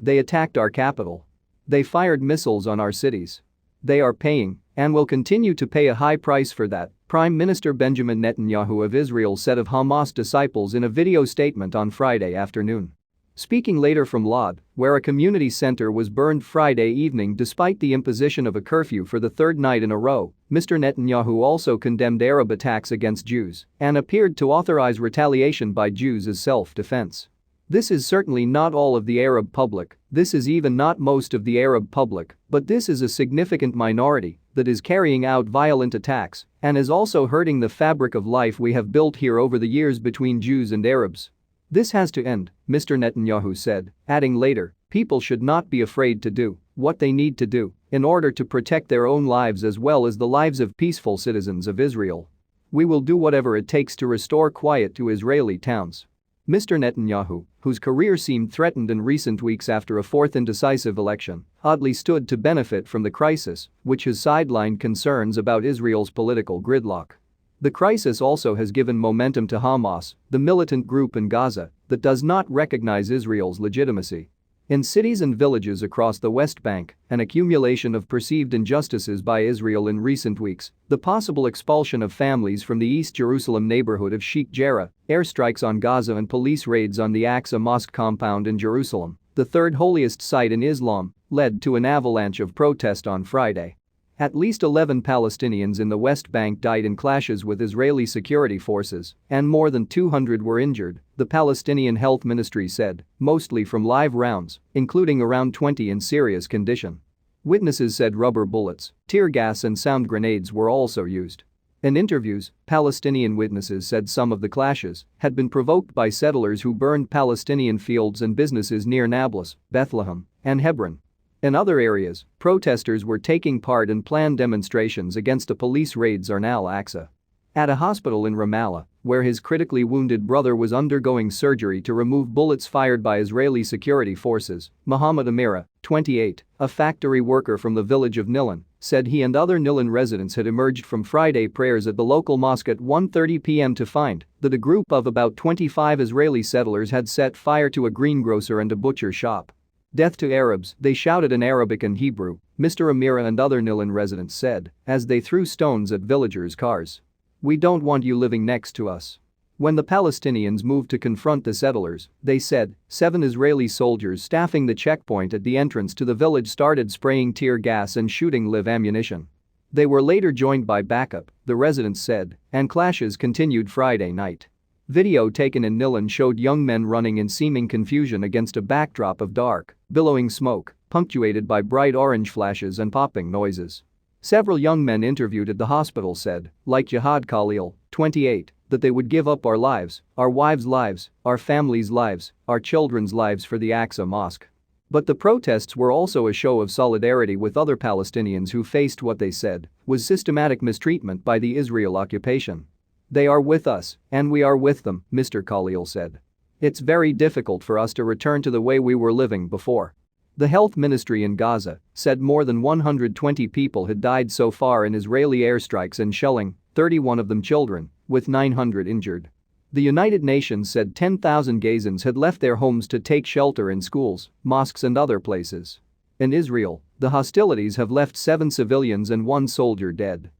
They attacked our capital. They fired missiles on our cities. They are paying, and will continue to pay a high price for that," Prime Minister Benjamin Netanyahu of Israel said of Hamas disciples in a video statement on Friday afternoon. Speaking later from Lod, where a community center was burned Friday evening despite the imposition of a curfew for the third night in a row, Mr. Netanyahu also condemned Arab attacks against Jews and appeared to authorize retaliation by Jews as self-defense. "This is certainly not all of the Arab public, this is even not most of the Arab public, but this is a significant minority that is carrying out violent attacks and is also hurting the fabric of life we have built here over the years between Jews and Arabs. This has to end," Mr. Netanyahu said, adding later, "People should not be afraid to do what they need to do in order to protect their own lives as well as the lives of peaceful citizens of Israel. We will do whatever it takes to restore quiet to Israeli towns." Mr. Netanyahu, whose career seemed threatened in recent weeks after a fourth indecisive election, oddly stood to benefit from the crisis, which has sidelined concerns about Israel's political gridlock. The crisis also has given momentum to Hamas, the militant group in Gaza that does not recognize Israel's legitimacy. In cities and villages across the West Bank, an accumulation of perceived injustices by Israel in recent weeks, the possible expulsion of families from the East Jerusalem neighborhood of Sheikh Jarrah, airstrikes on Gaza and police raids on the Aqsa Mosque compound in Jerusalem, the third-holiest site in Islam, led to an avalanche of protest on Friday. At least 11 Palestinians in the West Bank died in clashes with Israeli security forces, and more than 200 were injured, the Palestinian Health Ministry said, mostly from live rounds, including around 20 in serious condition. Witnesses said rubber bullets, tear gas and sound grenades were also used. In interviews, Palestinian witnesses said some of the clashes had been provoked by settlers who burned Palestinian fields and businesses near Nablus, Bethlehem, and Hebron. In other areas, protesters were taking part in planned demonstrations against the police raids on Al-Aqsa. At a hospital in Ramallah, where his critically wounded brother was undergoing surgery to remove bullets fired by Israeli security forces, Mohammad Amira, 28, a factory worker from the village of Nilan, said he and other Nilan residents had emerged from Friday prayers at the local mosque at 1:30 p.m. to find that a group of about 25 Israeli settlers had set fire to a greengrocer and a butcher shop. "Death to Arabs," they shouted in Arabic and Hebrew, Mr. Amira and other Nilan residents said, as they threw stones at villagers' cars. "We don't want you living next to us." When the Palestinians moved to confront the settlers, they said, 7 Israeli soldiers staffing the checkpoint at the entrance to the village started spraying tear gas and shooting live ammunition. They were later joined by backup, the residents said, and clashes continued Friday night. Video taken in Nilan showed young men running in seeming confusion against a backdrop of dark, billowing smoke, punctuated by bright orange flashes and popping noises. Several young men interviewed at the hospital said, like Jihad Khalil, 28, that they would give up our lives, our wives' lives, our families' lives, our children's lives for the Aqsa Mosque. But the protests were also a show of solidarity with other Palestinians who faced what they said was systematic mistreatment by the Israel occupation. "They are with us, and we are with them," Mr. Khalil said. "It's very difficult for us to return to the way we were living before." The health ministry in Gaza said more than 120 people had died so far in Israeli airstrikes and shelling, 31 of them children, with 900 injured. The United Nations said 10,000 Gazans had left their homes to take shelter in schools, mosques and other places. In Israel, the hostilities have left 7 civilians and 1 soldier dead.